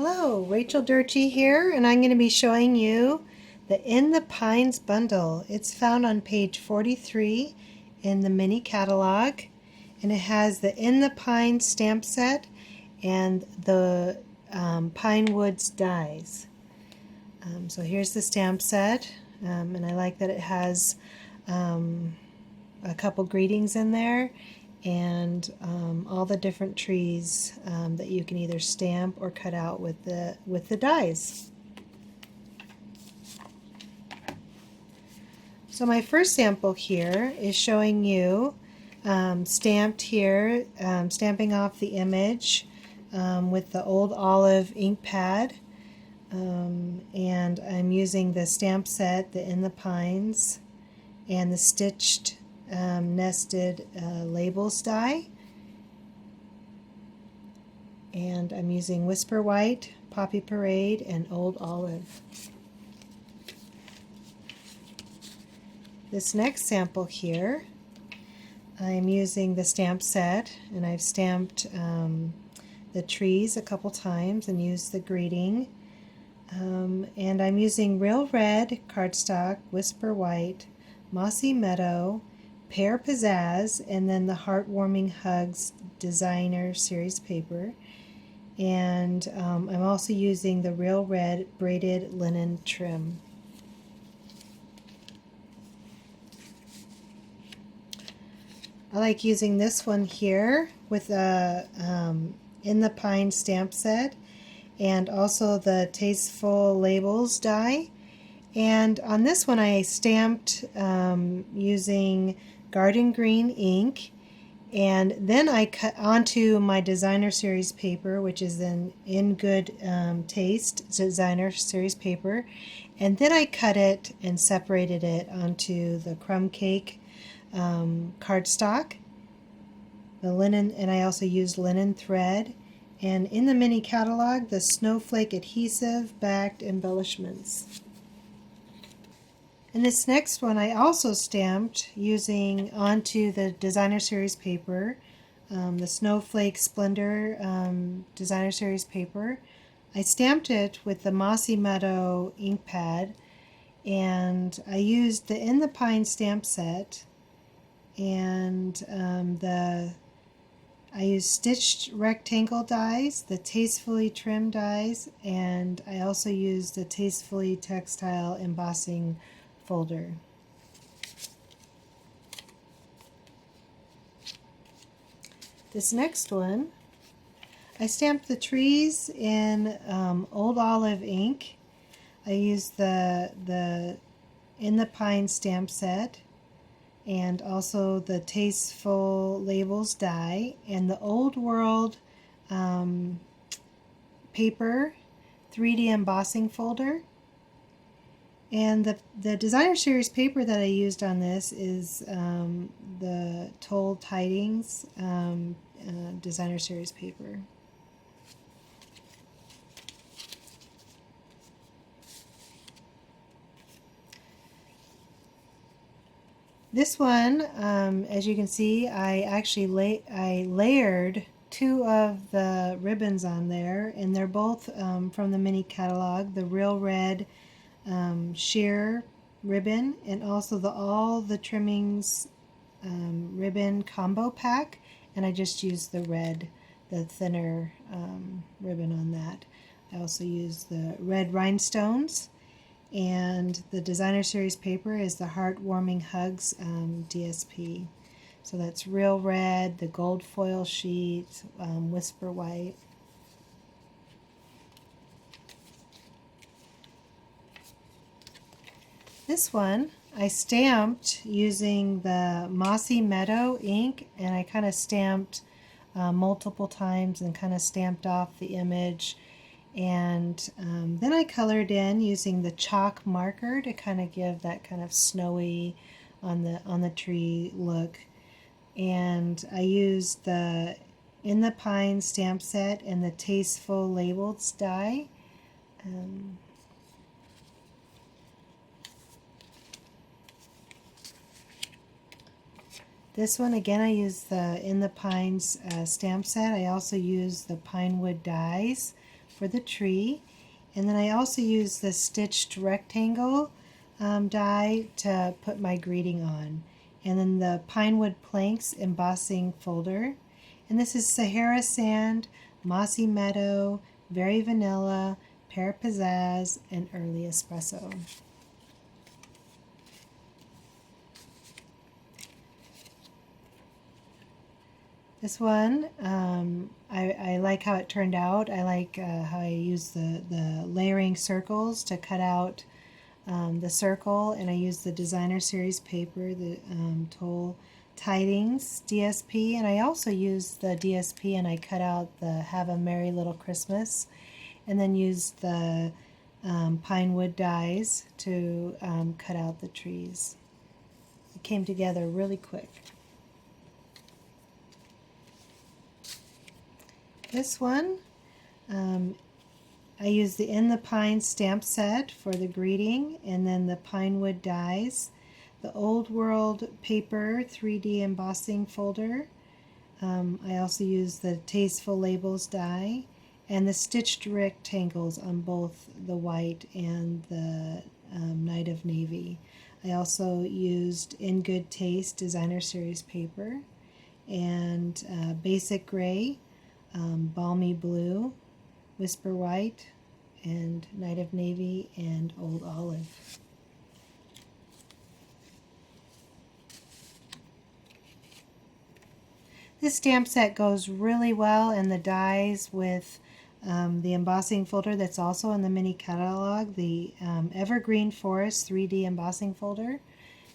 Hello, Rachel Durkee here, and I'm going to be showing you the In the Pines bundle. It's found on page 43 in the mini catalog, and it has the In the Pines stamp set and the Pine Woods dies. So here's the stamp set, and I like that it has a couple greetings in there and all the different trees that you can either stamp or cut out with the dies. So my first sample here is showing you stamped here, stamping off the image with the Old Olive ink pad, and I'm using the stamp set, the In the Pines, and the stitched nested labels die, and I'm using Whisper White, Poppy Parade, and Old Olive. This next sample here, I'm using the stamp set, and I've stamped the trees a couple times and used the greeting, and I'm using Real Red cardstock, Whisper White, Mossy Meadow, Pear Pizzazz, and then the Heartwarming Hugs designer series paper. And I'm also using the Real Red braided linen trim. I like using this one here with a In the Pine stamp set and also the Tasteful Labels die. And on this one I stamped using Garden Green ink, and then I cut onto my designer series paper, which is an In Good Taste designer series paper, and then I cut it and separated it onto the crumb cake cardstock, the linen, and I also used linen thread, and in the mini catalog the snowflake adhesive backed embellishments. And this next one I also stamped using onto the designer series paper, the Snowflake Splendor designer series paper. I stamped it with the Mossy Meadow ink pad, and I used the In the Pine stamp set, and I used stitched rectangle dies, the Tastefully Trim dies, and I also used the Tastefully Textile embossing folder. This next one, I stamped the trees in Old Olive ink. I used the In the Pine stamp set and also the Tasteful Labels die and the Old World paper 3D embossing folder. And the designer series paper that I used on this is the Toll Tidings designer series paper. This one, as you can see, I actually layered two of the ribbons on there, and they're both from the mini catalog, the Real Red sheer ribbon, and also all the trimmings ribbon combo pack, and I just used the red, the thinner ribbon on that. I also used the red rhinestones, and the designer series paper is the Heartwarming Hugs DSP. So that's Real Red, the gold foil sheet, Whisper White. This one I stamped using the Mossy Meadow ink, and I kind of stamped multiple times and kind of stamped off the image, and then I colored in using the chalk marker to kind of give that kind of snowy on the tree look, and I used the In the Pine stamp set and the Tasteful Labels die. This one, again, I used the In the Pines stamp set. I also used the Pinewood dies for the tree. And then I also use the stitched rectangle die to put my greeting on. And then the Pinewood Planks embossing folder. And this is Sahara Sand, Mossy Meadow, Very Vanilla, Pear Pizzazz, and Early Espresso. This one, I like how it turned out. I like how I used the layering circles to cut out the circle, and I used the Designer Series paper, the Toll Tidings DSP, and I also used the DSP and I cut out the Have a Merry Little Christmas, and then used the pine wood dies to cut out the trees. It came together really quick. This one, I used the In the Pine stamp set for the greeting, and then the Pinewood dies, the Old World paper 3D embossing folder. I also used the Tasteful Labels die, and the stitched rectangles on both the white and the Night of Navy. I also used In Good Taste Designer Series paper, and Basic Gray, Balmy Blue, Whisper White, and Night of Navy, and Old Olive. This stamp set goes really well in the dies with the embossing folder that's also in the mini catalog, the Evergreen Forest 3D embossing folder.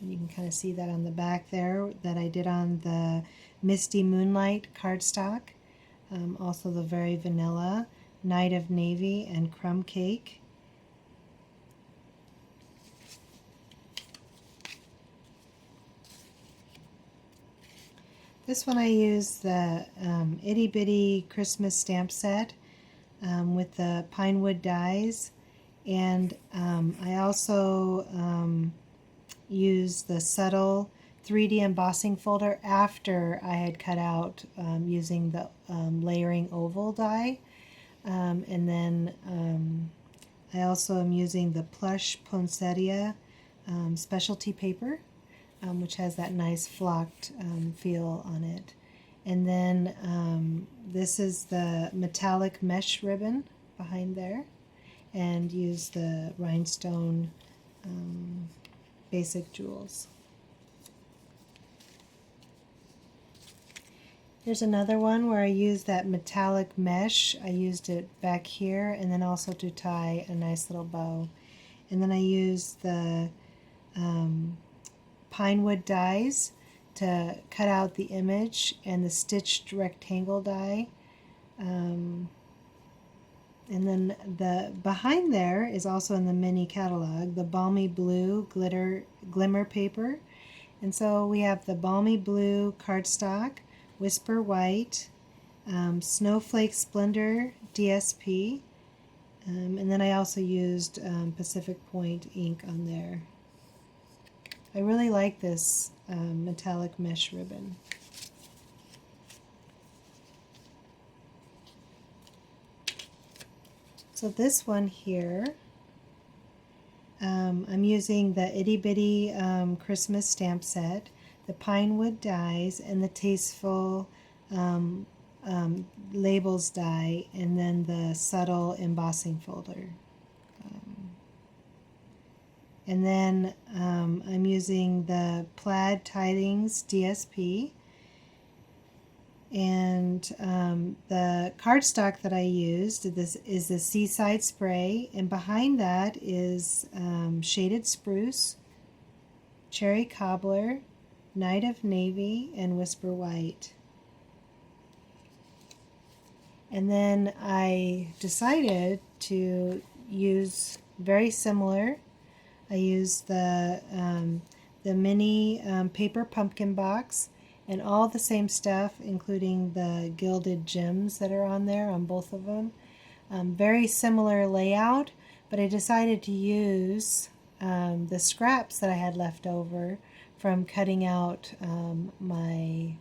And you can kind of see that on the back there that I did on the Misty Moonlight cardstock. Also the Very Vanilla, Night of Navy, and Crumb Cake. This one I used the Itty Bitty Christmas stamp set with the Pinewood dies, and I also used the Subtle 3D embossing folder after I had cut out using the layering oval die. And then I also am using the Plush Poinsettia specialty paper, which has that nice flocked feel on it. And then this is the metallic mesh ribbon behind there, and use the rhinestone basic jewels. Here's another one where I used that metallic mesh. I used it back here and then also to tie a nice little bow. And then I used the Pinewood dies to cut out the image, and the stitched rectangle die. And then the behind there is also in the mini catalog, the Balmy Blue glimmer paper. And so we have the Balmy Blue cardstock, Whisper White, Snowflake Splendor DSP, and then I also used Pacific Point ink on there. I really like this metallic mesh ribbon. So this one here, I'm using the Itty Bitty Christmas stamp set, the Pinewood dies, and the Tasteful Labels die, and then the Subtle embossing folder. And then I'm using the Plaid Tidings DSP, and the cardstock that I used this is the Seaside Spray, and behind that is Shaded Spruce, Cherry Cobbler, Night of Navy, and Whisper White. And then I decided to use very similar. I used the mini paper pumpkin box, and all the same stuff, including the gilded gems that are on there on both of them. Very similar layout, but I decided to use the scraps that I had left over from cutting out my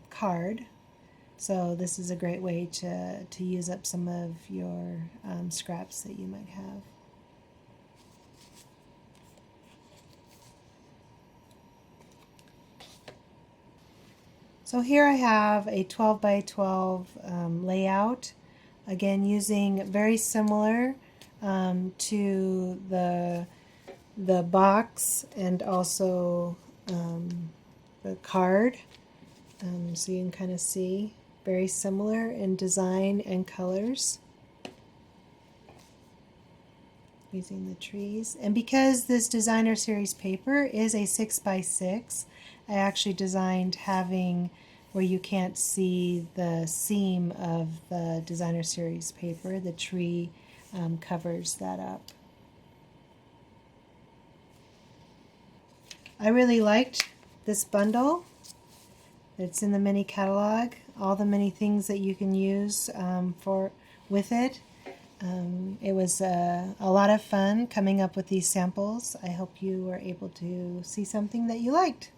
card. So this is a great way to use up some of your scraps that you might have. So here I have a 12 by 12 layout, again using very similar to the box and also the card, so you can kind of see very similar in design and colors using the trees. And because this designer series paper is a 6 by 6, I actually designed having where you can't see the seam of the designer series paper. The tree covers that up. I really liked this bundle. It's in the mini catalog, all the many things that you can use with it. It was a lot of fun coming up with these samples. I hope you were able to see something that you liked.